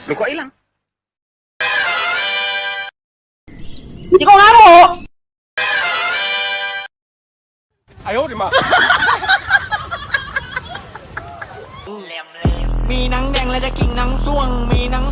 Lukuay lang. Hindi ko nga mo! Ayaw, di ma. มีหนังแดงและจะกิ่งหนังส่วงมีหนัง